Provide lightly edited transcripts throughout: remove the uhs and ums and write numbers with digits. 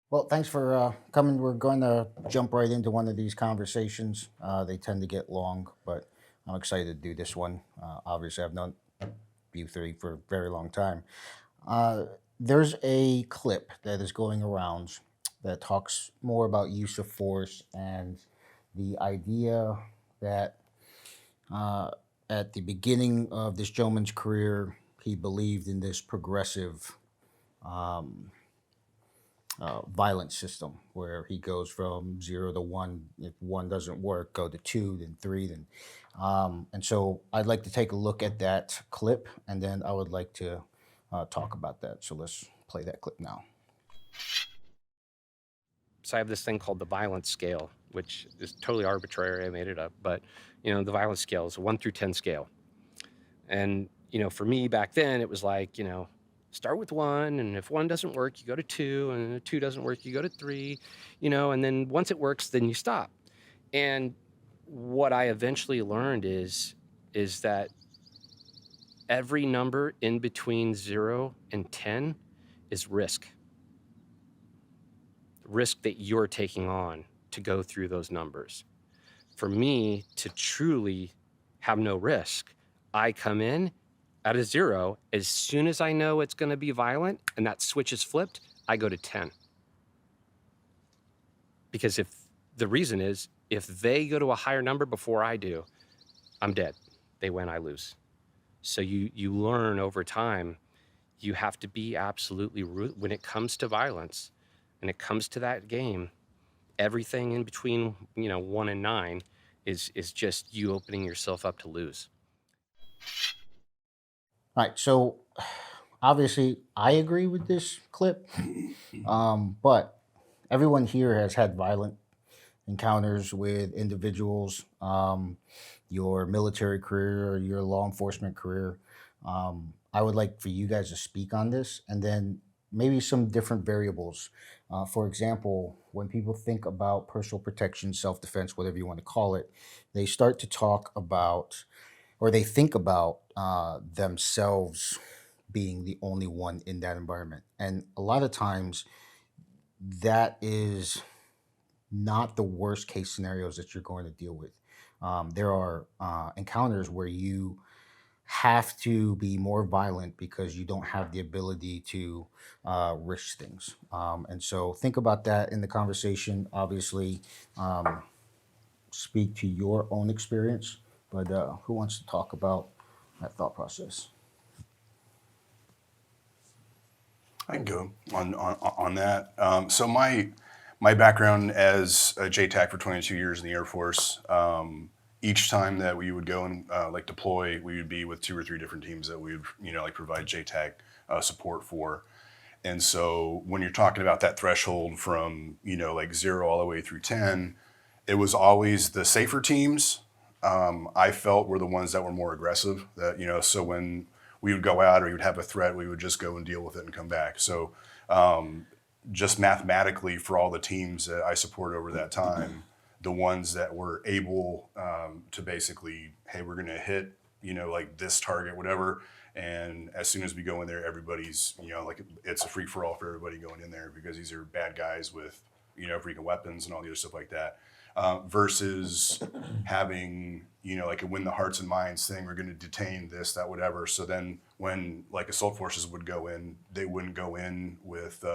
Well, thanks for coming. We're going to jump right into one of these conversations. They tend to get long, but I'm excited to do this one. Obviously, I've known you three for a very long time. Uh, there's a clip that is going around that talks more about use of force and the idea that uh, at the beginning of this gentleman's career, he believed in this progressive um, violence system where he goes from 0 to 1. If one doesn't work, go to two, then three, then. And so I'd like to take a look at that clip and then I would like to talk about that. So let's play that clip now. So I have this thing called the violence scale, which is totally arbitrary. I made it up, but the violence scale is a 1 through 10 scale. And for me back then, it was like start with 1, and if 1 doesn't work, you go to 2, and if 2 doesn't work, you go to 3. And then once it works, then you stop. And what I eventually learned is that every number in between 0 and 10 is risk that you're taking on to go through those numbers. For me to truly have no risk, I come in at a 0. As soon as I know it's going to be violent and that switch is flipped, I go to 10. Because the reason is, if they go to a higher number before I do, I'm dead. They win, I lose. So you learn over time, you have to be absolutely when it comes to violence and it comes to that game, everything in between 1 and 9 is just you opening yourself up to lose. All right. So obviously, I agree with this clip, but everyone here has had violent encounters with individuals, your military career or your law enforcement career. I would like for you guys to speak on this and then maybe some different variables. For example, when people think about personal protection, self defense, whatever you want to call it, they start to talk about or they think about themselves being the only one in that environment. And a lot of times that is not the worst case scenarios that you're going to deal with. There are encounters where you have to be more violent because you don't have the ability to risk things. And so think about that in the conversation. Obviously, um, speak to your own experience, but who wants to talk about that thought process? I can go on that. So my background as a JTAC for 22 years in the Air Force. Each time that we would go and like deploy, we would be with 2 or 3 different teams that we would like provide JTAC support for. And so when you're talking about that threshold from like 0 all the way through 10, it was always the safer teams. I felt were the ones that were more aggressive. That so when we would go out or we would have a threat, we would just go and deal with it and come back. So just mathematically, for all the teams that I supported over that time, the ones that were able to basically, hey, we're going to hit like this target, whatever. And as soon as we go in there, everybody's like it's a free for all for everybody going in there because these are bad guys with freaking weapons and all the other stuff like that. Versus having like a win the hearts and minds thing. We're going to detain this, that, whatever. So then when like assault forces would go in, they wouldn't go in with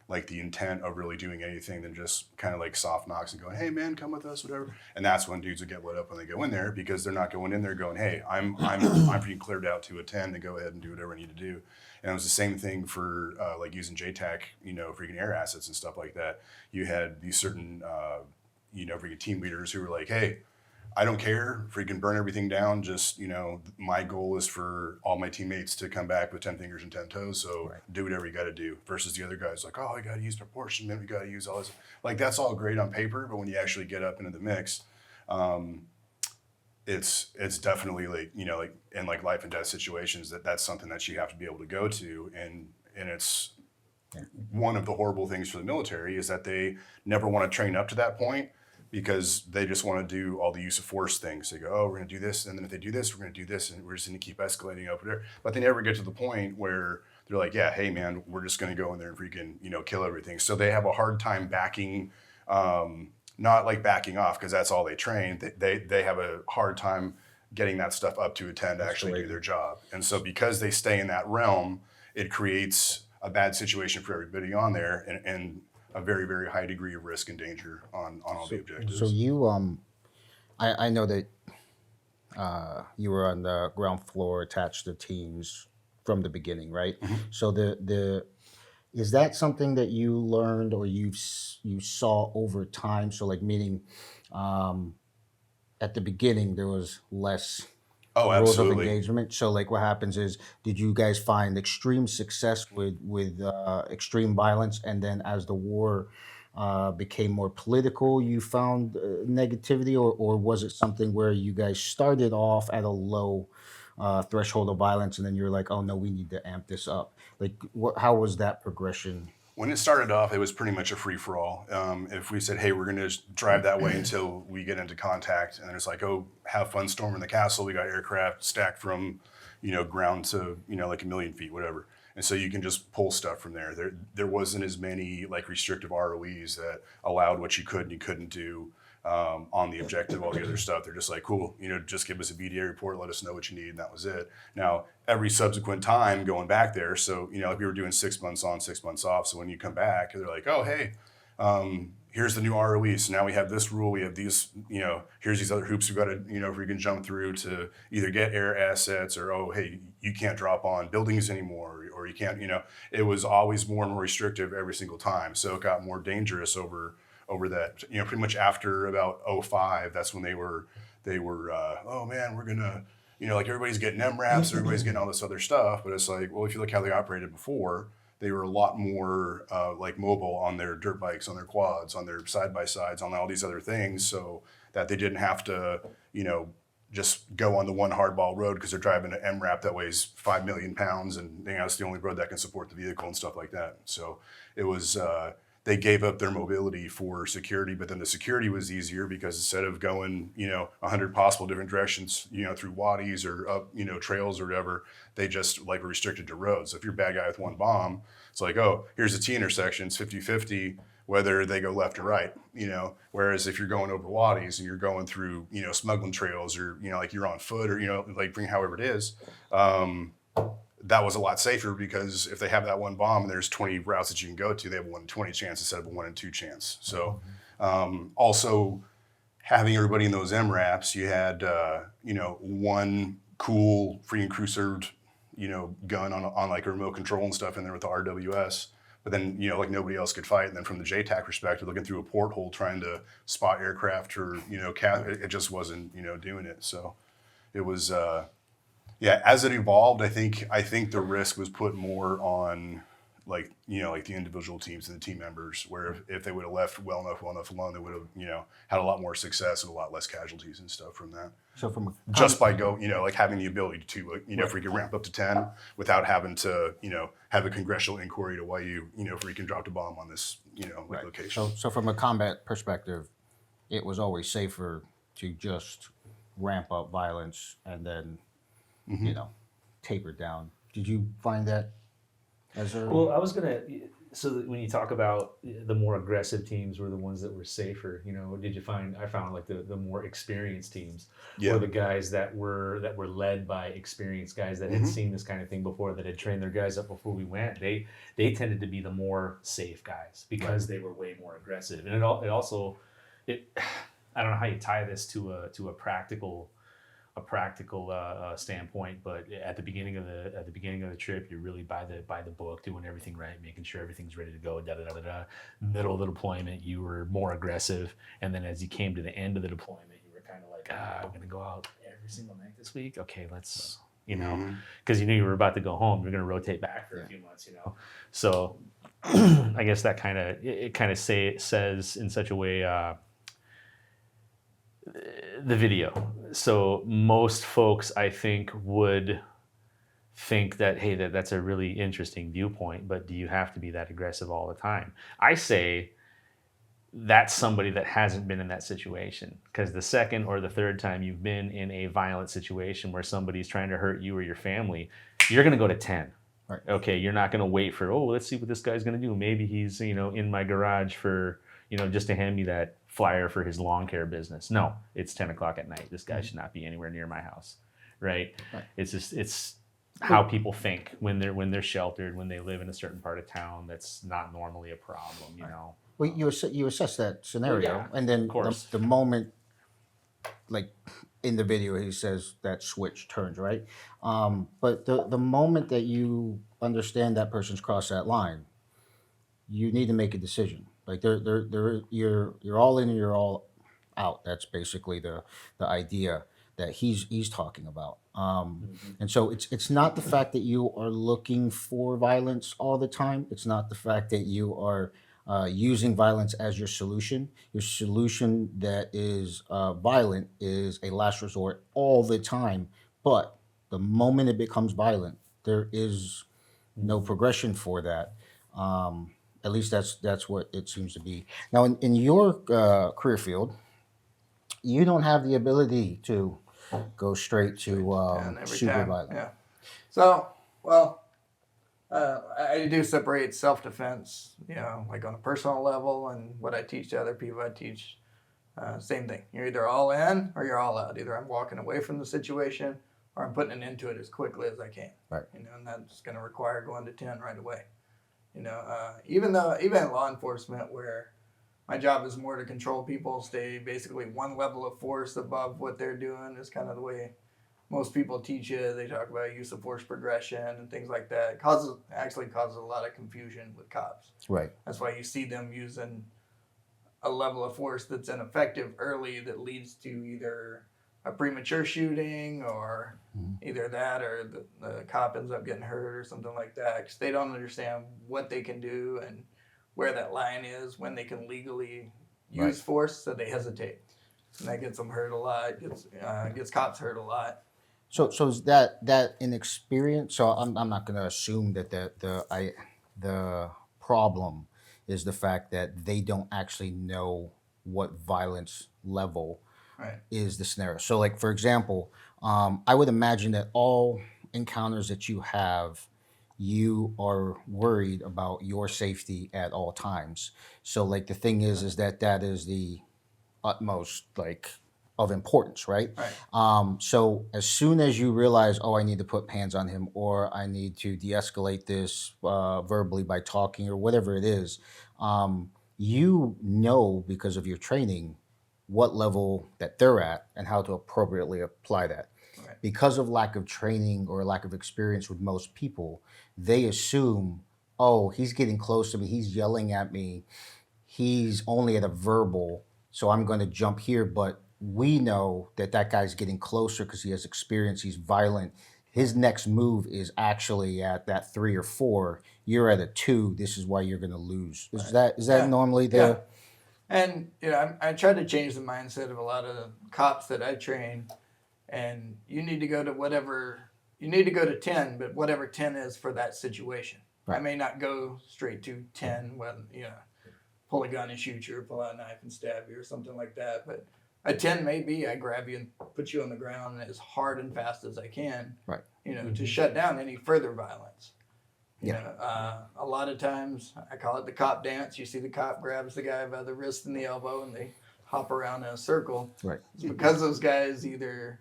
like the intent of really doing anything than just kind of like soft knocks and going, hey man, come with us, whatever. And that's when dudes would get lit up when they go in there because they're not going in there going, hey, I'm pretty cleared out to a 10 to go ahead and do whatever I need to do. And it was the same thing for like using JTAC, freaking air assets and stuff like that. You had these certain freaking team leaders who were like, hey, I don't care, freaking burn everything down. Just, my goal is for all my teammates to come back with 10 fingers and 10 toes. So Right. do whatever you got to do. Versus the other guys like, oh, I got to use proportion. Then we got to use all this. Like, that's all great on paper. But when you actually get up into the mix, it's definitely like, like in like life and death situations that's something that you have to be able to go to. And it's one of the horrible things for the military is that they never want to train up to that point because they just want to do all the use of force things. They go, oh, we're going to do this, and then if they do this, we're going to do this, and we're just going to keep escalating up there. But they never get to the point where they're like, yeah, hey man, we're just going to go in there and freaking, kill everything. So they have a hard time backing, not like backing off because that's all they train. They have a hard time getting that stuff up to a 10 to actually do their job. And so because they stay in that realm, it creates a bad situation for everybody on there and a very, very high degree of risk and danger on all the objectives. So you I know that you were on the ground floor attached to teams from the beginning, right? So the is that something that you learned or you saw over time? So like meaning, um, at the beginning there was less Oh, rules of absolutely. engagement. So like what happens is, did you guys find extreme success with extreme violence, and then as the war became more political, you found negativity, or was it something where you guys started off at a low threshold of violence, and then you're like, oh no, we need to amp this up? Like, how was that progression? When it started off, it was pretty much a free for all. If we said, "Hey, we're going to drive that way until we get into contact," and then it's like, "Oh, have fun storming the castle. We got aircraft stacked from, ground to like 1,000,000 feet, whatever." And so you can just pull stuff from there. There wasn't as many like restrictive ROEs that allowed what you could and you couldn't do on the objective, all the other stuff. They're just like, cool, just give us a BDA report, let us know what you need, and that was it. Now, every subsequent time going back there, so, like we were doing 6 months on, 6 months off. So when you come back, they're like, oh, hey, here's the new ROE. So now we have this rule, we have these, here's these other hoops we've got to, if we can jump through to either get air assets or, oh, hey, you can't drop on buildings anymore, or you can't, it was always more and more restrictive every single time. So it got more dangerous over that, pretty much after about 05, that's when they were, oh man, we're gonna, like everybody's getting MRAPs, everybody's getting all this other stuff. But it's like, well, if you look how they operated before, they were a lot more like mobile on their dirt bikes, on their quads, on their side by sides, on all these other things, so that they didn't have to, just go on the one hardball road because they're driving an MRAP that weighs 5 million pounds, and it's the only road that can support the vehicle and stuff like that. So it was. They gave up their mobility for security, but then the security was easier because instead of going, 100 possible different directions, through wadis or up, trails or whatever, they just like were restricted to roads. So if you're a bad guy with one bomb, it's like, oh, here's a T intersection, it's 50-50, whether they go left or right, whereas if you're going over wadis and you're going through, smuggling trails or, like you're on foot or, like bring however it is, that was a lot safer because if they have that one bomb and there's 20 routes that you can go to, they have a 1 in 20 chance instead of a 1 in 2 chance. So also having everybody in those MRAPs, you had, one cool free and crew served, gun on like a remote control and stuff in there with the RWS. But then, like nobody else could fight. And then from the JTAC perspective, looking through a porthole, trying to spot aircraft or, it just wasn't, doing it. So it was, yeah, as it evolved, I think the risk was put more on like the individual teams and the team members, where if they would have left well enough alone, they would have had a lot more success and a lot less casualties and stuff from that. So from Just by like having the ability to if we could ramp up to 10 without having to have a congressional inquiry to why you freaking dropped a bomb on this right. location. So from a combat perspective, it was always safer to just ramp up violence and then taper down. Did you find that as a... Well, I was gonna. So that when you talk about the more aggressive teams were the ones that were safer, did you find? I found like the more experienced teams were the guys that were led by experienced guys that had seen this kind of thing before, that had trained their guys up before we went. They tended to be the more safe guys because they were way more aggressive, and it also I don't know how you tie this to a practical standpoint, but at the beginning of the trip, you're really by the book, doing everything right, making sure everything's ready to go. Middle of the deployment, you were more aggressive, and then as you came to the end of the deployment, you were kind of like, I'm going to go out every single night this week. Okay, let's because you knew you were about to go home. You're going to rotate back for a few months, So I guess that kind of says in such a way. The video. So most folks, I think, would think that, hey, that's a really interesting viewpoint, but do you have to be that aggressive all the time? I say that's somebody that hasn't been in that situation, because the second or the third time you've been in a violent situation where somebody's trying to hurt you or your family, you're going to go to 10. Right. Okay, you're not going to wait for, oh, let's see what this guy's going to do. Maybe he's, in my garage for, just to hand me that flyer for his lawn care business. No, it's 10 o'clock at night. This guy should not be anywhere near my house, right? Right. It's how people think when they're sheltered, when they live in a certain part of town. That's not normally a problem, Well, you assess that scenario, yeah, and then of course. the moment, like in the video, he says that switch turns, right? But the moment that you understand that person's crossed that line, you need to make a decision. Like you're all in and you're all out. That's basically the idea that he's talking about. And so it's not the fact that you are looking for violence all the time. It's not the fact that you are using violence as your solution. Your solution that is violent is a last resort all the time. But the moment it becomes violent, there is no progression for that. At least that's what it seems to be. Now, in your career field, you don't have the ability to go straight to And every super time, violent. yeah. So, well, I do separate self-defense, like on a personal level, and what I teach to other people. I teach same thing. You're either all in or you're all out. Either I'm walking away from the situation or I'm putting an end to it as quickly as I can. Right. And that's going to require going to 10 right away. Even in law enforcement, where my job is more to control people, stay basically one level of force above what they're doing, is kind of the way most people teach you. They talk about use of force progression and things like that. It actually causes a lot of confusion with cops. Right. That's why you see them using a level of force that's ineffective early that leads to either a premature shooting or either that or the cop ends up getting hurt or something like that, because they don't understand what they can do and where that line is, when they can legally use force, so they hesitate. And that gets them hurt a lot, gets cops hurt a lot. So is that inexperience? So I'm not going to assume that the problem is the fact that they don't actually know what violence level is the scenario. So, like, for example, I would imagine that all encounters that you have, you are worried about your safety at all times. So, like, the thing is that is the utmost, like, of importance, right? So as soon as you realize, oh, I need to put hands on him, or I need to de-escalate this verbally by talking, or whatever it is, you know, because of your training, what level that they're at and how to appropriately apply that. Because of lack of training or lack of experience with most people, they assume, oh, he's getting close to me, he's yelling at me, he's only at a verbal, so I'm going to jump here. But we know that guy's getting closer because he has experience, he's violent. His next move is actually at that 3 or 4. You're at a 2. This is why you're going to lose. Is that normally the? Yeah. And I try to change the mindset of a lot of the cops that I train. And you need to go to 10, but whatever 10 is for that situation. I may not go straight to 10 when pull a gun and shoot you, or pull out a knife and stab you, or something like that. But a 10 may be I grab you and put you on the ground as hard and fast as I can, to shut down any further violence. A lot of times I call it the cop dance. You see the cop grabs the guy by the wrist and the elbow, and they hop around in a circle. It's because those guys either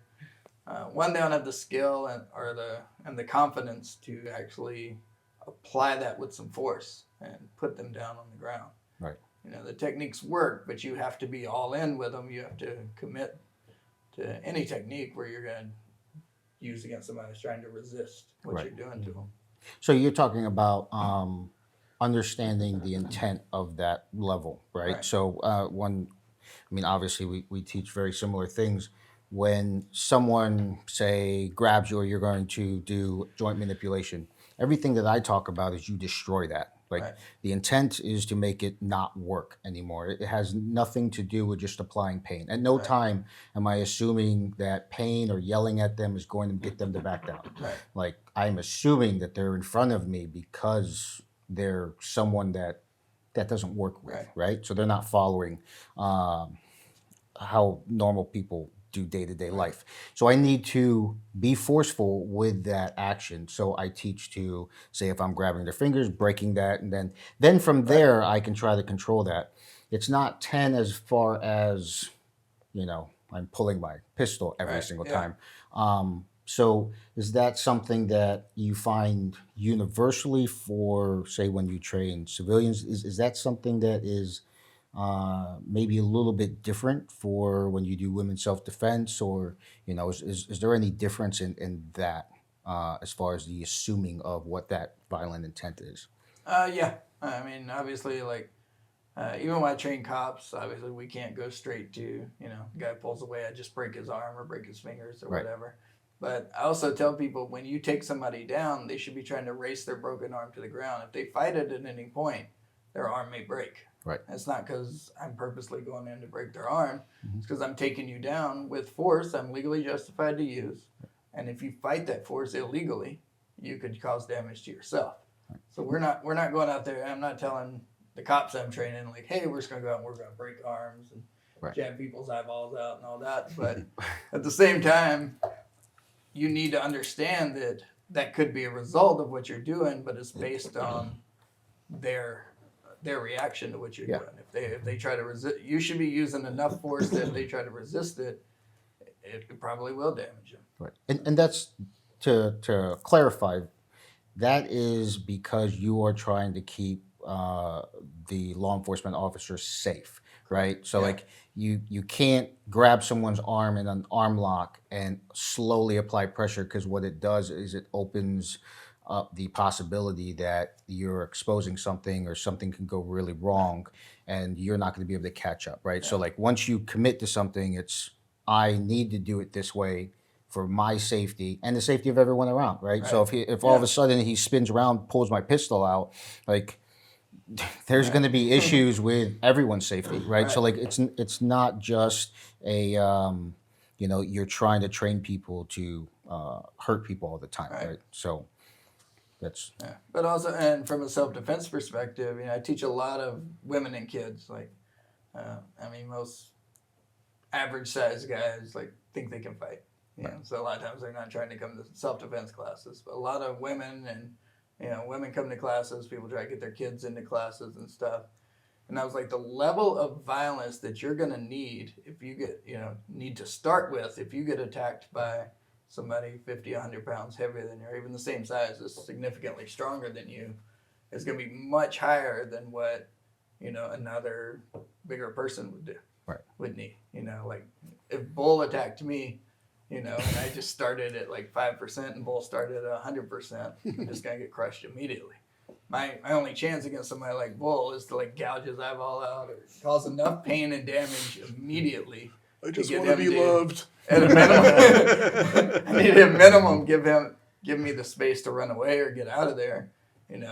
one, they don't have the skill and the confidence to actually apply that with some force and put them down on the ground. The techniques work, but you have to be all in with them. You have to commit to any technique where you're going to use against somebody who's trying to resist what you're doing to them. So you're talking about understanding the intent of that level, right? So obviously we teach very similar things. When someone, say, grabs you or you're going to do joint manipulation, everything that I talk about is you destroy that. The intent is to make it not work anymore. It has nothing to do with just applying pain. At no time am I assuming that pain or yelling at them is going to get them to back down. Like, I'm assuming that they're in front of me because they're someone that doesn't work with, right? So they're not following how normal people do day-to-day life. So I need to be forceful with that action. So I teach to say, if I'm grabbing their fingers, breaking that, and then from there I can try to control that. It's not 10 as far as, I'm pulling my pistol every Right. single Yeah. time. So is that something that you find universally for, say, when you train civilians? Is that something that is maybe a little bit different for when you do women's self-defense, or, is there any difference in that as far as the assuming of what that violent intent is? Yeah. I mean, obviously, like, even when I train cops, obviously we can't go straight to, the guy pulls away, I just break his arm or break his fingers or Right. whatever. But I also tell people, when you take somebody down, they should be trying to race their broken arm to the ground. If they fight it at any point, their arm may break. Right. It's not because I'm purposely going in to break their arm. Mhm. It's because I'm taking you down with force I'm legally justified to use. And if you fight that force illegally, you could cause damage to yourself. So we're not going out there. I'm not telling the cops I'm training, like, hey, we're just gonna go out and we're gonna break arms and Right. jab people's eyeballs out and all that. But at the same time, you need to understand that that could be a result of what you're doing, but it's based on their reaction to what you're Yeah. doing. If they try to resist, you should be using enough force that if they try to resist it, it probably will damage them. Right. And that's to clarify, that is because you are trying to keep the law enforcement officers safe, right? So Yeah. like you can't grab someone's arm in an arm lock and slowly apply pressure, because what it does is it opens up the possibility that you're exposing something, or something can go really wrong and you're not going to be able to catch up, right? So Yeah. like once you commit to something, it's, I need to do it this way for my safety and the safety of everyone around, right? So Right. if all of Yeah. a sudden he spins around, pulls my pistol out, like there's Right. going to be issues with everyone's safety, right? So Right. like it's not just a you're trying to train people to hurt people all the time, Right. right? So that's Yeah. But also, and from a self-defense perspective, I teach a lot of women and kids. Like, I mean, most average sized guys like think they can fight. So a lot of times they're not trying to come to self-defense classes. But a lot of women and women come to classes. People try to get their kids into classes and stuff. And I was like, the level of violence that you're gonna need if you get need to start with if you get attacked by somebody 50, 100 pounds heavier than you, or even the same size, is significantly stronger than you, is going to be much higher than what another bigger person would do. Right. Would need. Like if Bull attacked me, and I just started at like 5% and Bull started at 100%, I'm just gonna get crushed immediately. My only chance against somebody like Bull is to like gouge his eyeball out or cause enough pain and damage immediately. I just get want to him be loved. At a minimum, I need at minimum give me the space to run away or get out of there, and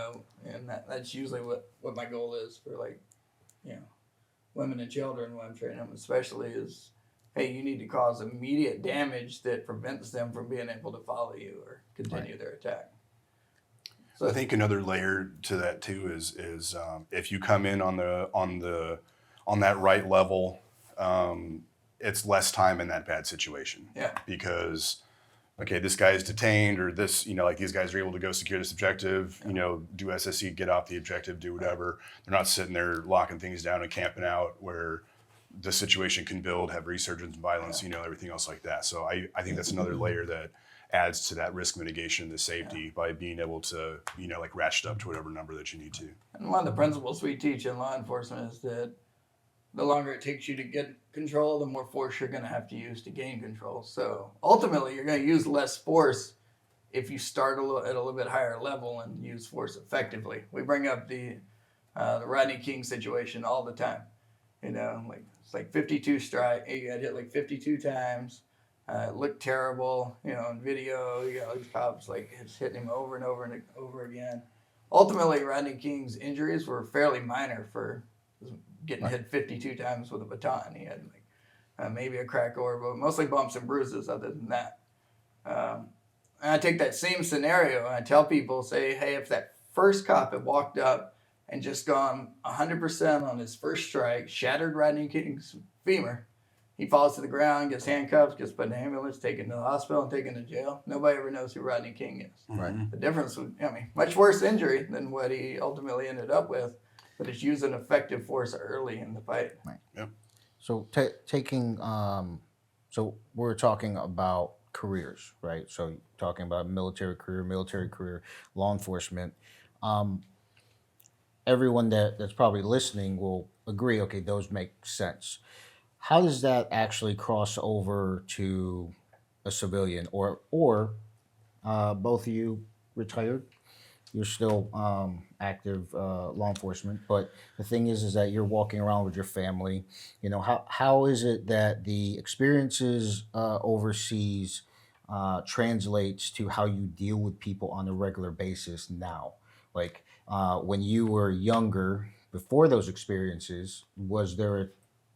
that's usually what my goal is for, like, women and children when I'm training them, especially, is, hey, you need to cause immediate damage that prevents them from being able to follow you or continue their attack. So I think another layer to that too is if you come in on that right level, it's less time in that bad situation. Yeah. Because, okay, this guy is detained, or this, like these guys are able to go secure this objective, do SSE, get off the objective, do whatever. They're not sitting there locking things down and camping out where the situation can build, have resurgence and violence, everything else like that. So I think that's another layer that adds to that risk mitigation and the safety by being able to, like ratchet up to whatever number that you need to. And one of the principles we teach in law enforcement is that the longer it takes you to get control, the more force you're going to have to use to gain control. So ultimately, you're going to use less force if you start at a little bit higher level and use force effectively. We bring up the Rodney King situation all the time. Like it's like 52 strike. He got hit like 52 times. It looked terrible. In video, you got these cops like it's hitting him over and over and over again. Ultimately, Rodney King's injuries were fairly minor for getting hit 52 times with a baton. He had like maybe a crack or, but mostly bumps and bruises other than that. And I take that same scenario and I tell people, say, hey, if that first cop had walked up and just gone 100% on his first strike, shattered Rodney King's femur, he falls to the ground, gets handcuffed, gets put in an ambulance, taken to the hospital, and taken to jail. Nobody ever knows who Rodney King is. Right. The difference was, much worse injury than what he ultimately ended up with, but it's using effective force early in the fight. Right. Yep. So so we're talking about careers, right? So talking about military career, law enforcement. Everyone that's probably listening will agree. Okay, those make sense. How does that actually cross over to a civilian, or both of you retired? You're still active law enforcement, but the thing is that you're walking around with your family. How is it that the experiences overseas translates to how you deal with people on a regular basis now? Like when you were younger, before those experiences, was there a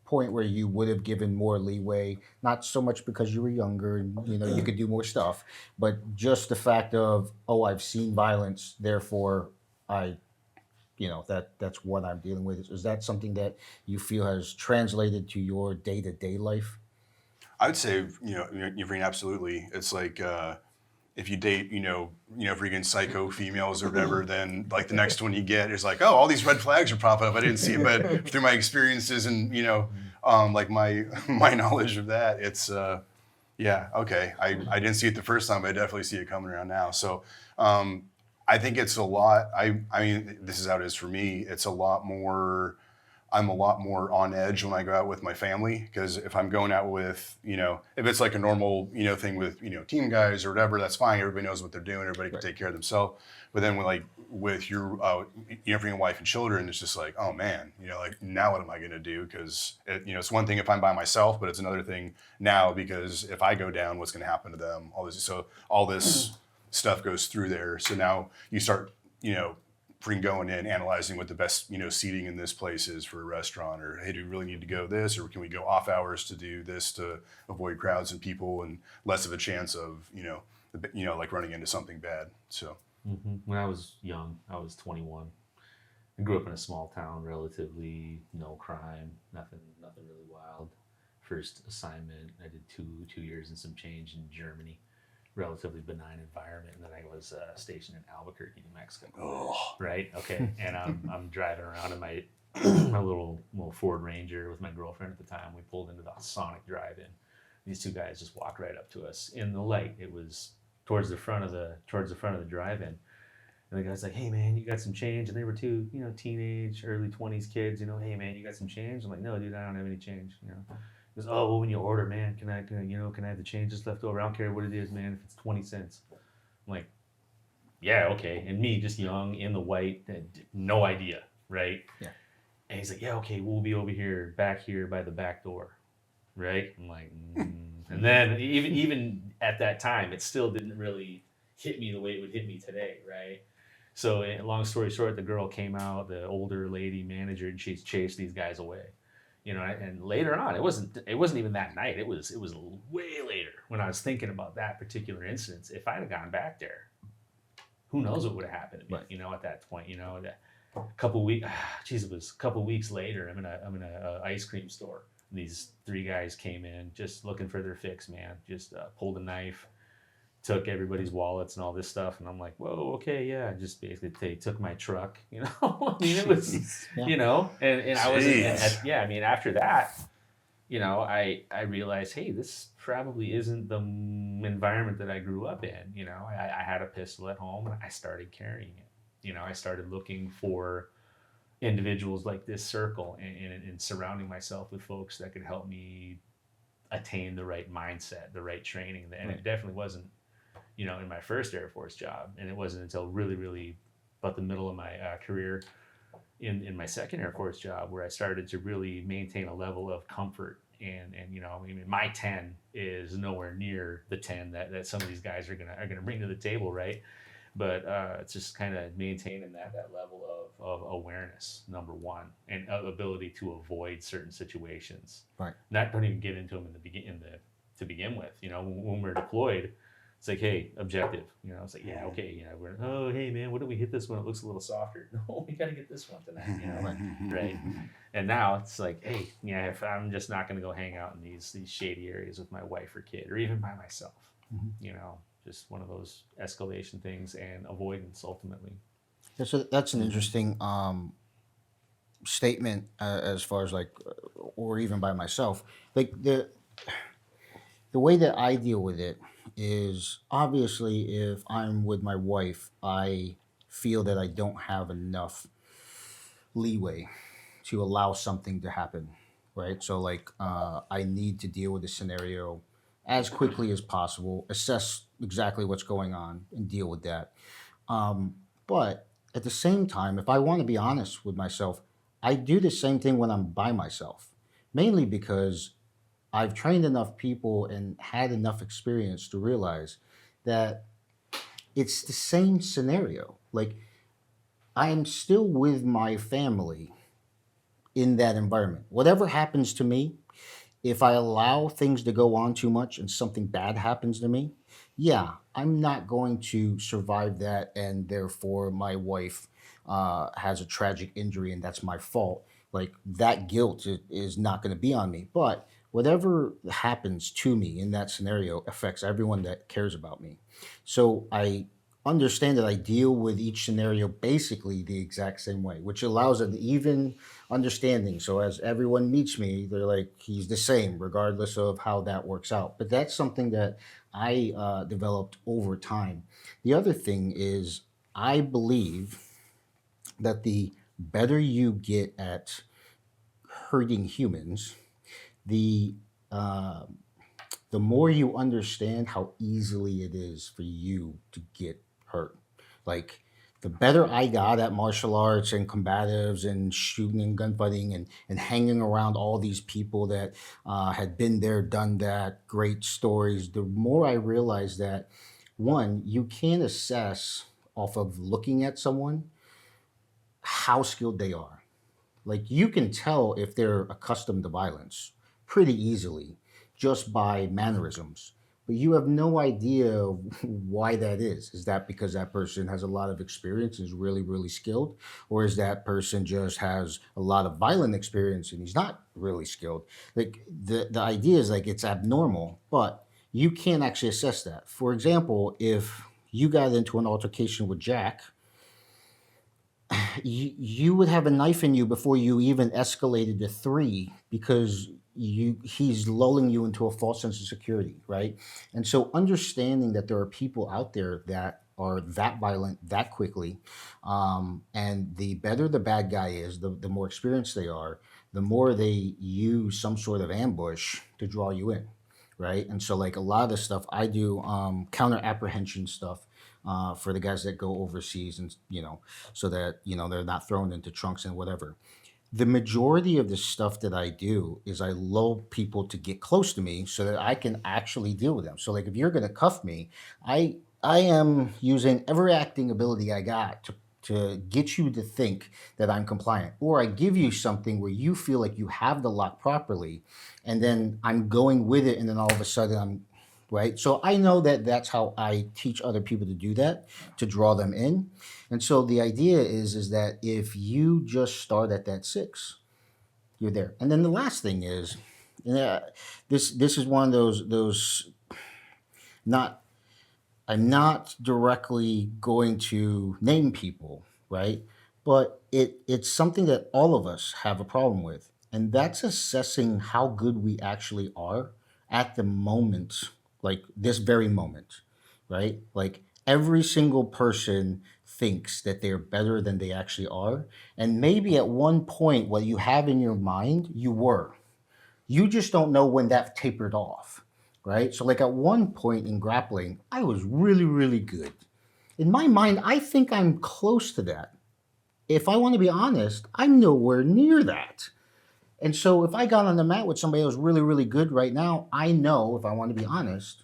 point where you would have given more leeway? Not so much because you were younger and you could do more stuff, but just the fact of, oh, I've seen violence, therefore I that's what I'm dealing with. Is that something that you feel has translated to your day-to-day life? I would say, Yvonne, absolutely. It's like if you date, freaking psycho females or whatever, then like the next one you get is like, oh, all these red flags are popping up. I didn't see it, but through my experiences and like my knowledge of that, it's yeah, okay. I didn't see it the first time, but I definitely see it coming around now. So I think it's a lot. I mean, this is how it is for me. It's a lot more. I'm a lot more on edge when I go out with my family, because if I'm going out with, if it's like a normal, thing with, team guys or whatever, that's fine. Everybody knows what they're doing. Everybody can take care of themselves. But then with your, for your wife and children, it's just like, oh man, like now what am I going to do? Because it's one thing if I'm by myself, but it's another thing now because if I go down, what's going to happen to them? All this stuff goes through there. So now you start, freaking going in, analyzing what the best, seating in this place is for a restaurant, or hey, do we really need to go this, or can we go off hours to do this to avoid crowds and people and less of a chance of, like running into something bad. So when I was young, I was 21. I grew up in a small town, relatively no crime, nothing really wild. First assignment, I did two years and some change in Germany. Relatively benign environment, and then I was stationed in Albuquerque, New Mexico. oh. Right? Okay. And I'm driving around in my my little Ford Ranger with my girlfriend at the time. We pulled into the Sonic drive-in. These two guys just walked right up to us in the light. It was towards the front of the drive-in. And the guy's like, "Hey man, you got some change?" And they were two, teenage, early 20s kids. "Hey man, you got some change?" I'm like, "No, dude, I don't have any change." He goes, "Oh, well, when you order, man, can I have the change just left over? I don't care what it is, man. If it's 20 cents." I'm like, "Yeah, okay." And me, just young, in the white, no idea, right? Yeah. And he's like, "Yeah, okay, we'll be over back here by the back door," right? I'm like, And then even at that time, it still didn't really hit me the way it would hit me today, right? So, long story short, the girl came out, the older lady manager, and she's chased these guys away. And later on, it wasn't even that night. It was way later when I was thinking about that particular instance. If I'd have gone back there, who knows what would have happened to me? Right. At that point, that couple weeks. It was a couple weeks later. I'm in a ice cream store. These three guys came in just looking for their fix, man. Just pulled a knife, took everybody's wallets and all this stuff, and I'm like, whoa, okay, yeah. Just basically they took my truck, I mean, it was, Yeah. and I wasn't, I mean, after that, I realized, hey, this probably isn't the environment that I grew up in. I had a pistol at home and I started carrying it. I started looking for individuals like this circle and surrounding myself with folks that could help me attain the right mindset, the right training, and it definitely wasn't in my first Air Force job. And it wasn't until really, really about the middle of my career in my second Air Force job where I started to really maintain a level of comfort. And I mean, my 10 is nowhere near the 10 that some of these guys are gonna bring to the table, right? But it's just kind of maintaining that level of awareness, number one, and ability to avoid certain situations. Right. Don't even get into them to begin with. When we're deployed, it's like, hey, objective. It's like, yeah, okay, hey man, what do we hit this one? It looks a little softer. No, we got to get this one tonight. Right. And now it's like, hey, yeah, if I'm just not going to go hang out in these shady areas with my wife or kid, or even by myself, you know, just one of those escalation things and avoidance ultimately. That's an interesting statement as far as like, or even by myself. Like the way that I deal with it is obviously if I'm with my wife, I feel that I don't have enough leeway to allow something to happen, right? So like I need to deal with the scenario as quickly as possible, assess exactly what's going on, and deal with that. Um, but at the same time, if I want to be honest with myself, I do the same thing when I'm by myself, mainly because I've trained enough people and had enough experience to realize that it's the same scenario. Like I am still with my family in that environment. Whatever happens to me, if I allow things to go on too much and something bad happens to me, yeah, I'm not going to survive that, and therefore my wife has a tragic injury, and that's my fault. Like that guilt is not going to be on me. But whatever happens to me in that scenario affects everyone that cares about me. So I understand that I deal with each scenario basically the exact same way, which allows an even understanding. So as everyone meets me, they're like, he's the same, regardless of how that works out. But that's something that I developed over time. The other thing is, I believe that the better you get at hurting humans, the uh, the more you understand how easily it is for you to get hurt. Like the better I got at martial arts and combatives and shooting and gunfighting and hanging around all these people that had been there, done that, great stories, the more I realized that one, you can assess off of looking at someone how skilled they are. Like you can tell if they're accustomed to violence pretty easily just by mannerisms. But you have no idea why that is. Is that because that person has a lot of experience and is really, really skilled? Or is that person just has a lot of violent experience and he's not really skilled? Like the idea is like it's abnormal, but you can't actually assess that. For example, if you got into an altercation with Jack, you would have a knife in you before you even escalated to three because he's lulling you into a false sense of security, right? And so understanding that there are people out there that are that violent that quickly, and the better the bad guy is, the more experienced they are, the more they use some sort of ambush to draw you in, right? And so like a lot of the stuff I do, counter apprehension stuff for the guys that go overseas, and so that they're not thrown into trunks and whatever. The majority of the stuff that I do is I lull people to get close to me so that I can actually deal with them. So like if you're going to cuff me, I am using every acting ability I got to get you to think that I'm compliant, or I give you something where you feel like you have the lock properly, and then I'm going with it, and then all of a sudden I'm right. So I know that that's how I teach other people to do that, to draw them in. And so the idea is that if you just start at that six, you're there. And then the last thing is, yeah, this is one of those not I'm not directly going to name people, right? But it's something that all of us have a problem with, and that's assessing how good we actually are at the moment, like this very moment, right? Like every single person thinks that they're better than they actually are, and maybe at one point, what you have in your mind, you were. You just don't know when that tapered off, right? So, like at one point in grappling, I was really, really good. In my mind, I think I'm close to that. If I want to be honest, I'm nowhere near that. And so, if I got on the mat with somebody who's really, really good right now, I know if I want to be honest,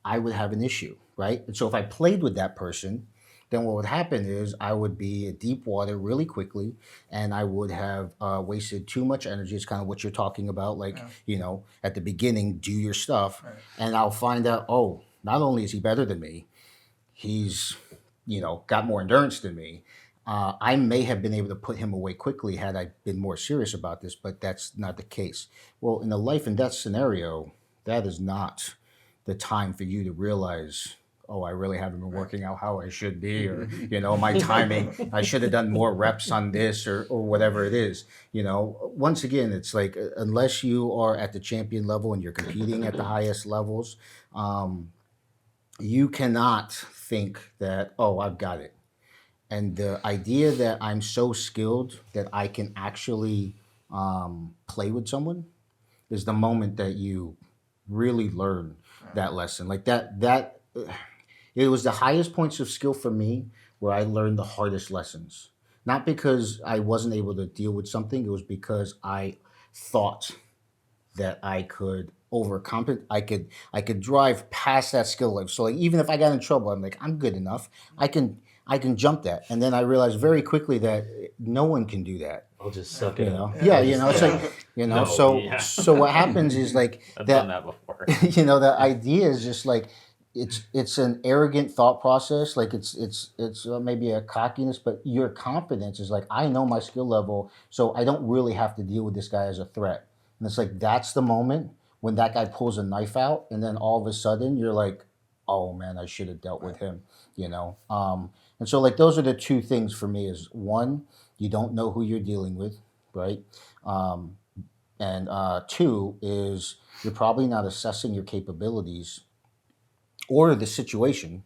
I would have an issue, right? And so if I played with that person, then what would happen is I would be at deep water really quickly, and I would have wasted too much energy. It's kind of what you're talking about, like, Yeah. at the beginning, do your stuff, Right. and I'll find out, oh, not only is he better than me, he's, got more endurance than me. I may have been able to put him away quickly had I been more serious about this, but that's not the case. Well, in a life and death scenario, that is not the time for you to realize, oh, I really haven't been working out how I should be, or, my timing, I should have done more reps on this, or whatever it is. Once again, it's like, unless you are at the champion level and you're competing at the highest levels, you cannot think that, oh, I've got it. And the idea that I'm so skilled that I can actually play with someone is the moment that you really learn that lesson. Like that it was the highest points of skill for me where I learned the hardest lessons. Not because I wasn't able to deal with something, it was because I thought that I could overcompensate. I could drive past that skill level. So like even if I got in trouble, I'm like, I'm good enough. I can jump that. And then I realized very quickly that no one can do that. I'll just suck it up. Yeah, it's like, No, so yeah. so what happens is like I've done that before. the idea is just like it's an arrogant thought process. Like it's maybe a cockiness, but your confidence is like, I know my skill level, so I don't really have to deal with this guy as a threat. And it's like, that's the moment when that guy pulls a knife out, and then all of a sudden you're like, oh man, I should have dealt with him, And so like those are the two things for me is, one, you don't know who you're dealing with, right? And two is you're probably not assessing your capabilities or the situation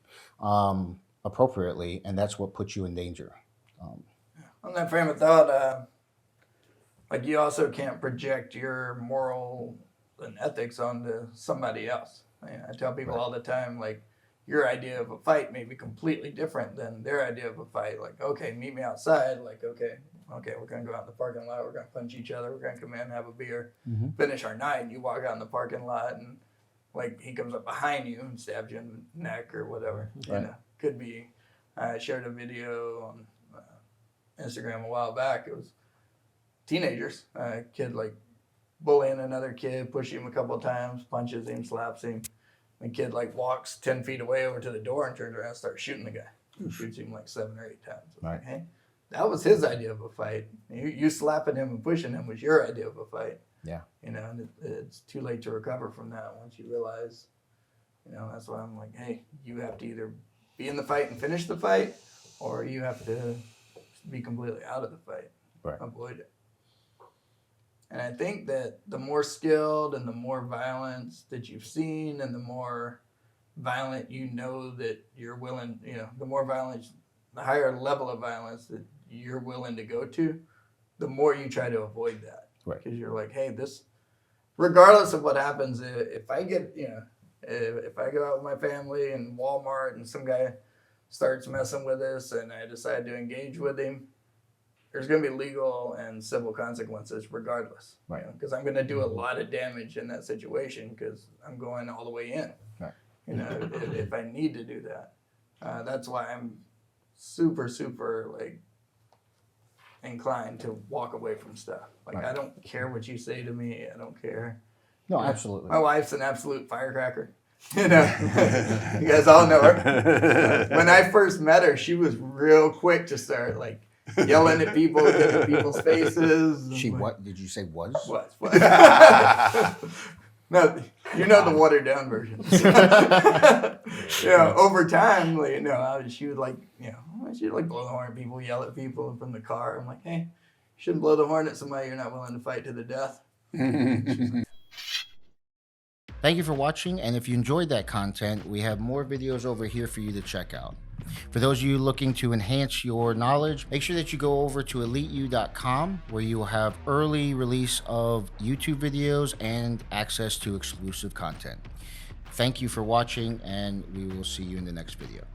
appropriately, and that's what puts you in danger. On that frame of thought, like you also can't project your moral and ethics onto somebody else. I tell people all the time, like, your idea of a fight may be completely different than their idea of a fight. Like, okay, meet me outside. Like, okay, we're going to go out in the parking lot. We're going to punch each other. We're going to come in, have a beer, finish our night. You walk out in the parking lot and, like, he comes up behind you and stabs you in the neck or whatever. Right. Could be. I shared a video on Instagram a while back. It was teenagers. A kid, like, bullying another kid, pushing him a couple of times, punches him, slaps him. The kid like walks 10 feet away over to the door and turns around and starts shooting the guy. He shoots him like 7 or 8 times. Right. Like, hey, that was his idea of a fight. You slapping him and pushing him was your idea of a fight. Yeah. And it's too late to recover from that once you realize, that's why I'm like, hey, you have to either be in the fight and finish the fight, or you have to be completely out of the fight. Right. Avoid it. And I think that the more skilled and the more violence that you've seen and the more violent that you're willing, the more violence, the higher level of violence that you're willing to go to, the more you try to avoid that. Right. Because you're like, hey, this, regardless of what happens, if I get, if I go out with my family in Walmart and some guy starts messing with us and I decide to engage with him, there's going to be legal and civil consequences regardless. Right. Because I'm going to do a lot of damage in that situation because I'm going all the way in. Right. If I need to do that. That's why I'm super, super, like, inclined to walk away from stuff. Like, Right. I don't care what you say to me. I don't care. No, absolutely. My wife's an absolute firecracker. You guys all know her. When I first met her, she was real quick to start, like, yelling at people, getting in people's faces. She what? Did you say was? Was. No, the watered down version. Over time, like, she would like, she'd like blow the horn at people, yell at people from the car. I'm like, hey, you shouldn't blow the horn at somebody you're not willing to fight to the death. Thank you for watching, and if you enjoyed that content, we have more videos over here for you to check out. For those of you looking to enhance your knowledge, make sure that you go over to eliteu.com, where you will have early release of YouTube videos and access to exclusive content. Thank you for watching, and we will see you in the next video.